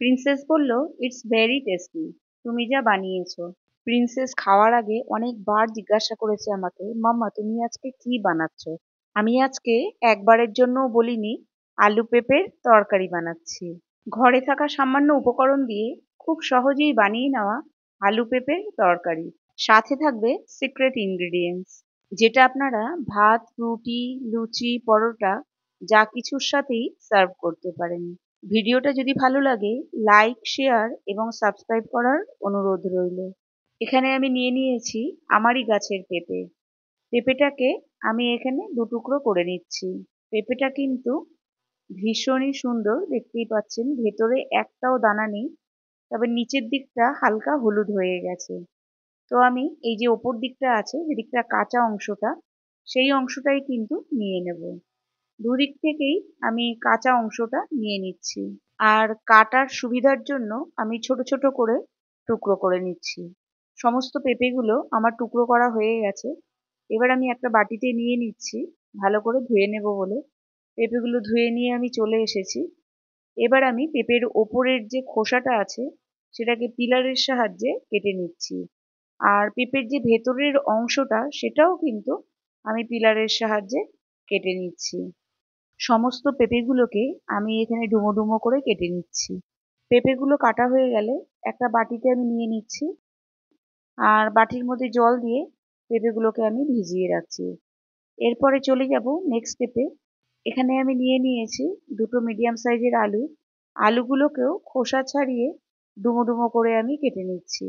Princess বলল, it's very tasty. তুমি যা বানিয়েছো। প্রিন্সেস খাওয়ার আগে অনেকবার জিজ্ঞাসা করেছে আমাকে, মাম্মা তুমি আজকে কি বানাচ্ছো। আমি আজকে একবারের জন্যও বলিনি আলু পেঁপের তরকারি বানাচ্ছি। ঘরে থাকা সামান্য উপকরণ দিয়ে খুব সহজেই বানিয়ে নেওয়া আলু পেঁপের তরকারি। সাথে থাকবে সিক্রেট ইনগ্রেডিয়েন্টস, যেটা আপনারা ভাত, রুটি, লুচি, পরোটা যা কিছুর সাথেই সার্ভ করতে পারেন। ভিডিওটা যদি ভালো লাগে, লাইক, শেয়ার এবং সাবস্ক্রাইব করার অনুরোধ রইল। এখানে আমি নিয়ে নিয়েছি আমারই গাছের পেঁপে। পেঁপেটাকে আমি এখানে দুটুকরো করে নিচ্ছি। পেঁপেটা কিন্তু ভীষণই সুন্দর, দেখতেই পাচ্ছেন ভেতরে একটাও দানা নেই, তবে নিচের দিকটা হালকা হলুদ হয়ে গেছে। তো আমি এই যে ওপর দিকটা আছে, যেদিকটা কাঁচা অংশটা, সেই অংশটাই কিন্তু নিয়ে নেব। দুদিক থেকেই আমি কাঁচা অংশটা নিয়ে নিচ্ছি। আর কাটার সুবিধার জন্য আমি ছোট ছোট করে টুকরো করে নিচ্ছি। সমস্ত পেঁপেগুলো আমার টুকরো করা হয়ে গেছে। এবার আমি একটা বাটিতে নিয়ে নিচ্ছি, ভালো করে ধুয়ে নেব বলে। পেঁপেগুলো ধুয়ে নিয়ে আমি চলে এসেছি। এবার আমি পেঁপের ওপরের যে খোসাটা আছে সেটাকে পিলারের সাহায্যে কেটে নিচ্ছি। আর পেঁপের যে ভেতরের অংশটা সেটাও কিন্তু আমি পিলারের সাহায্যে কেটে নিচ্ছি। সমস্ত পেঁপেগুলোকে আমি এখানে ডুমো ডুমো করে কেটে নিচ্ছি। পেঁপেগুলো কাটা হয়ে গেলে একটা বাটিতে আমি নিয়ে নিচ্ছি, আর বাটির মধ্যে জল দিয়ে পেঁপেগুলোকে আমি ভিজিয়ে রাখছি। এরপরে চলে যাব নেক্সট স্টেপে। এখানে আমি নিয়ে নিয়েছি দুটো মিডিয়াম সাইজের আলু। আলুগুলোকেও খোসা ছাড়িয়ে ডুমো ডুমো করে আমি কেটে নিচ্ছি।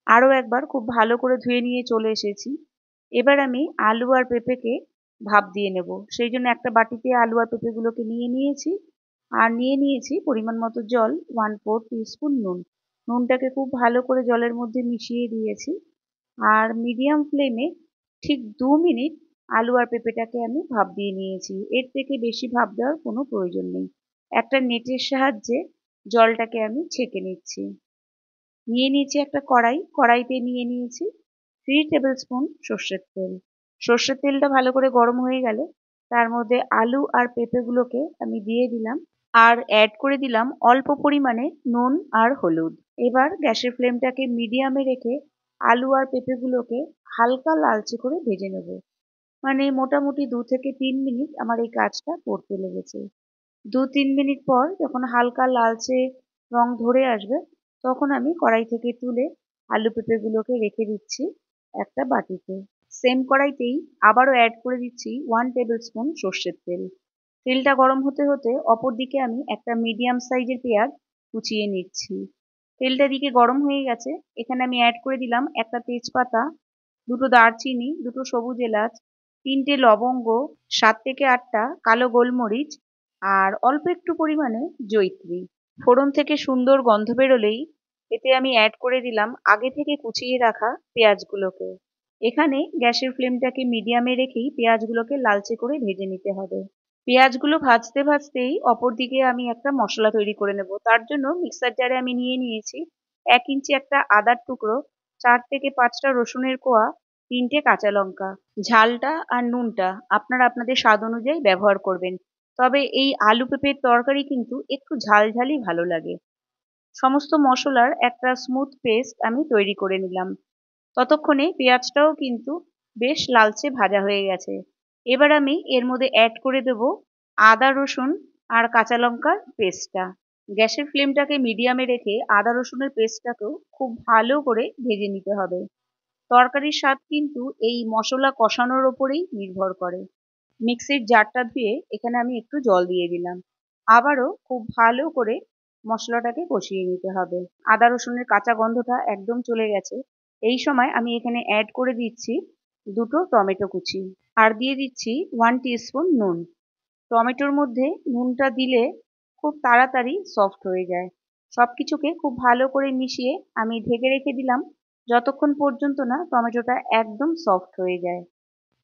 আরও একবার খুব ভালো করে ধুয়ে নিয়ে চলে এসেছি। এবার আমি আলু আর পেঁপেকে ভাপ দিয়ে নেব। সেই জন্য একটা বাটিতে আলু আর পেঁপেগুলোকে নিয়ে নিয়েছি, আর নিয়ে নিয়েছি পরিমাণ মতো জল, 1/4 টিস্পুন নুন। নুনটাকে খুব ভালো করে জলের মধ্যে মিশিয়ে দিয়েছি। আর মিডিয়াম ফ্লেমে ঠিক 2 মিনিট আলু আর পেঁপেটাকে আমি ভাপ দিয়ে নিয়েছি। এর থেকে বেশি ভাপ দেওয়ার কোনো প্রয়োজন নেই। একটা নেটের সাহায্যে জলটাকে আমি ছেঁকে নিচ্ছি। নিয়ে নিয়েছি একটা কড়াই। কড়াইতে নিয়ে নিয়েছি 3 টেবিল স্পুন সর্ষের তেল। সর্ষের তেলটা ভালো করে গরম হয়ে গেলে তার মধ্যে আলু আর পেঁপেগুলোকে আমি দিয়ে দিলাম, আর অ্যাড করে দিলাম অল্প পরিমাণে নুন আর হলুদ। এবার গ্যাসের ফ্লেমটাকে মিডিয়ামে রেখে আলু আর পেঁপেগুলোকে হালকা লালচে করে ভেজে নেব। মানে মোটামুটি 2 থেকে 3 মিনিট আমার এই কাজটা করতে লেগেছে। 2-3 মিনিট পর যখন হালকা লালচে রং ধরে আসবে, তখন আমি কড়াই থেকে তুলে আলু পেঁপেগুলোকে রেখে দিচ্ছি একটা বাটিতে। সেম কড়াইতেই আবারও অ্যাড করে দিচ্ছি 1 টেবিল স্পুন সর্ষের তেল। তেলটা গরম হতে হতে অপর দিকে আমি একটা মিডিয়াম সাইজের পেঁয়াজ কুচিয়ে নিচ্ছি। তেলটা দিকে গরম হয়ে গেছে। এখানে আমি অ্যাড করে দিলাম একটা তেজপাতা, দুটো দারচিনি, দুটো সবুজ এলাচ, 3টে লবঙ্গ, 7 থেকে 8টা কালো গোলমরিচ, আর অল্প একটু পরিমাণে জয়িত্রী। ফোড়ন থেকে সুন্দর গন্ধ বেরোলেই এতে আমি অ্যাড করে দিলাম আগে থেকে কুচিয়ে রাখা পেঁয়াজগুলোকে। এখানে গ্যাসের ফ্লেমটাকে মিডিয়ামে রেখেই পেঁয়াজগুলোকে লালচে করে ভেজে নিতে হবে। পেঁয়াজগুলো ভাজতে ভাজতেই অপরদিকে আমি একটা মশলা তৈরি করে নেব। তার জন্য মিক্সার জারে আমি নিয়ে নিয়েছি 1 ইঞ্চি একটা আদার টুকরো, 4 থেকে 5টা রসুনের কোয়া, 3টে কাঁচা লঙ্কা। ঝালটা আর নুনটা আপনারা আপনাদের স্বাদ অনুযায়ী ব্যবহার করবেন, তবে এই আলু পেঁপের তরকারি কিন্তু একটু ঝালঝালই ভালো লাগে। সমস্ত মশলার একটা স্মুথ পেস্ট আমি তৈরি করে নিলাম। ততক্ষণে পেঁয়াজটাও কিন্তু বেশ লালচে ভাজা হয়ে গেছে। এবার আমি এর মধ্যে অ্যাড করে দেব আদা রসুন আর কাঁচা লঙ্কার পেস্টটা। গ্যাসের ফ্লেমটাকে মিডিয়ামে রেখে আদা রসুনের পেস্টটাকেও খুব ভালো করে ভেজে নিতে হবে। তরকারির স্বাদ কিন্তু এই মশলা কষানোর ওপরেই নির্ভর করে। মিক্সির জারটা ধুয়ে এখানে আমি একটু জল দিয়ে দিলাম। আবারও খুব ভালো করে মশলাটাকে কষিয়ে নিতে হবে। আদা রসুনের কাঁচা গন্ধটা একদম চলে গেছে। এই সময় আমি এখানে অ্যাড করে দিচ্ছি দুটো টমেটো কুচি, আর দিয়ে দিচ্ছি 1 টিস্পুন নুন। টমেটোর মধ্যে নুনটা দিলে খুব তাড়াতাড়ি সফট হয়ে যায়। সবকিছুকে খুব ভালো করে মিশিয়ে আমি ঢেকে রেখে দিলাম যতক্ষণ পর্যন্ত না টমেটোটা একদম সফট হয়ে যায়।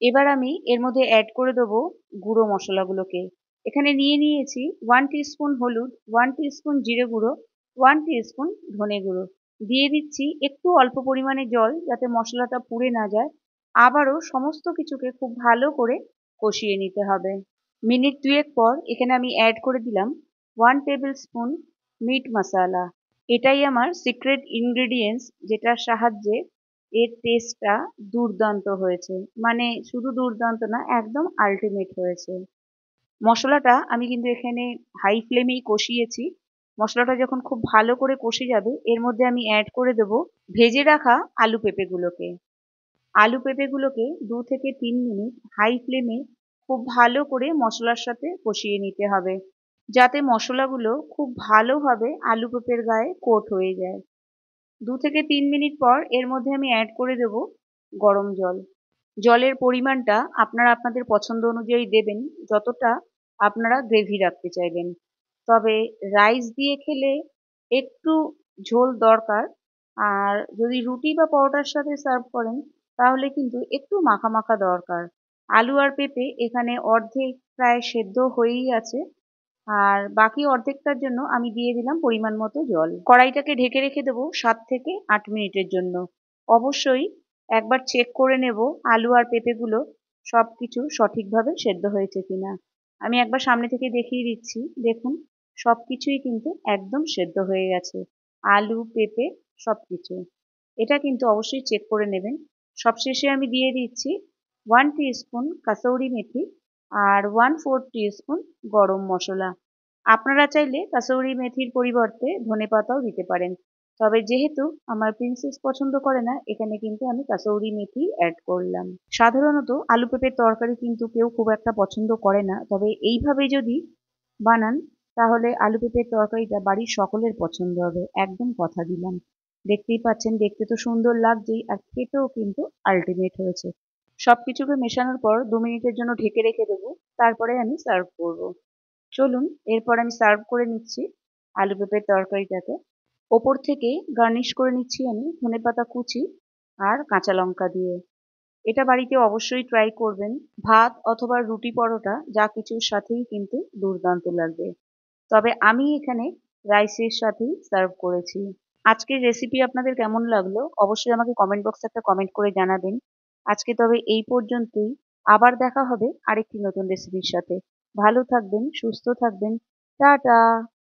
এবার আমি এর মধ্যে অ্যাড করে দেবো গুঁড়ো মশলাগুলোকে। এখানে নিয়ে নিয়েছি 1 টিস্পুন হলুদ, 1 টিস্পুন জিরে গুঁড়ো, 1 টিস্পুন ধনে গুঁড়ো। দিয়ে দিচ্ছি একটু অল্প পরিমাণে জল, যাতে মশলাটা পুড়ে না যায়। আবারও সমস্ত কিছুকে খুব ভালো করে কষিয়ে নিতে হবে। মিনিট 2 পর এখানে আমি অ্যাড করে দিলাম 1 টেবিল স্পুন মিট মশালা। এটাই আমার সিক্রেট ইনগ্রেডিয়েন্টস, যেটার সাহায্যে এর টেস্টটা দুর্দান্ত হয়েছে। মানে শুধু দুর্দান্ত না, একদম আল্টিমেট হয়েছে। মশলাটা আমি কিন্তু এখানে হাই ফ্লেমেই কষিয়েছি। মশলাটা যখন খুব ভালো করে কষে যাবে, এর মধ্যে আমি অ্যাড করে দেবো ভেজে রাখা আলু পেঁপেগুলোকে। আলু পেঁপেগুলোকে 2 থেকে 3 মিনিট হাই ফ্লেমে খুব ভালো করে মশলার সাথে কষিয়ে নিতে হবে, যাতে মশলাগুলো খুব ভালোভাবে আলু পেঁপের গায়ে কোট হয়ে যায়। 2 থেকে 3 মিনিট পর এর মধ্যে আমি অ্যাড করে দেবো গরম জল। জলের পরিমাণটা আপনারা আপনাদের পছন্দ অনুযায়ী দেবেন, যতটা আপনারা গ্রেভি রাখতে চাইবেন। তবে রাইস দিয়ে খেলে একটু ঝোল দরকার। আর যদি রুটি বা পরোটার সাথে সার্ভ করেন, তাহলে কিন্তু একটু মাখা মাখা দরকার। আলু আর পেঁপে এখানে অর্ধেক প্রায় সেদ্ধ হয়েই আছে। আর বাকি অর্ধেকটার জন্য আমি দিয়ে দিলাম পরিমাণ মতো জল। কড়াইটাকে ঢেকে রেখে দেবো 7 থেকে 8 মিনিটের জন্য। অবশ্যই একবার চেক করে নেব আলু আর পেঁপেগুলো সবকিছু সঠিকভাবে সেদ্ধ হয়েছে কিনা। আমি একবার সামনে থেকে দেখিয়ে দিচ্ছি, দেখুন সবকিছুই কিন্তু একদম সেদ্ধ হয়ে গেছে, আলু পেঁপে সবকিছু। এটা কিন্তু অবশ্যই চেক করে নেবেন। সবশেষে আমি দিয়ে দিচ্ছি 1 টিস্পুন কাসৌরি মেথি আর 1/4 টিস্পুন গরম মশলা। আপনারা চাইলে কাসৌরি মেথির পরিবর্তে ধনেপাতাও দিতে পারেন। তবে যেহেতু আমার প্রিন্সেস পছন্দ করে না, এখানে কিন্তু আমি কাসৌরি মেথি অ্যাড করলাম। সাধারণত আলু পেঁপের তরকারি কিন্তু কেউ খুব একটা পছন্দ করে না, তবে এইভাবে যদি বানান, তাহলে আলু পেঁপের তরকারিটা বাড়ির সকলের পছন্দ হবে, একদম কথা দিলাম। দেখতেই পাচ্ছেন, দেখতে তো সুন্দর লাগছেই, আর খেতেও কিন্তু আল্টিমেট হয়েছে। সবকিছুকে মেশানোর পর 2 মিনিটের জন্য ঢেকে রেখে দেবো, তারপরে আমি সার্ভ করব। চলুন, এরপর আমি সার্ভ করে নিচ্ছি আলু পেঁপের তরকারিটাকে। ওপর থেকে গার্নিশ করে নিচ্ছি আমি ধনেপাতা কুচি আর কাঁচা লঙ্কা দিয়ে। এটা বাড়িতে অবশ্যই ট্রাই করবেন। ভাত অথবা রুটি পরোটা যা কিছুর সাথেই কিন্তু দুর্দান্ত লাগবে। তবে আমি এখানে রাইসের সাথেই সার্ভ করেছি। আজকের রেসিপি আপনাদের কেমন লাগলো অবশ্যই আমাকে কমেন্ট বক্সে একটা কমেন্ট করে জানাবেন। আজকে তবে এই পর্যন্তই। আবার দেখা হবে আরেকটি নতুন রেসিপির সাথে। ভালো থাকবেন, সুস্থ থাকবেন। টাটা।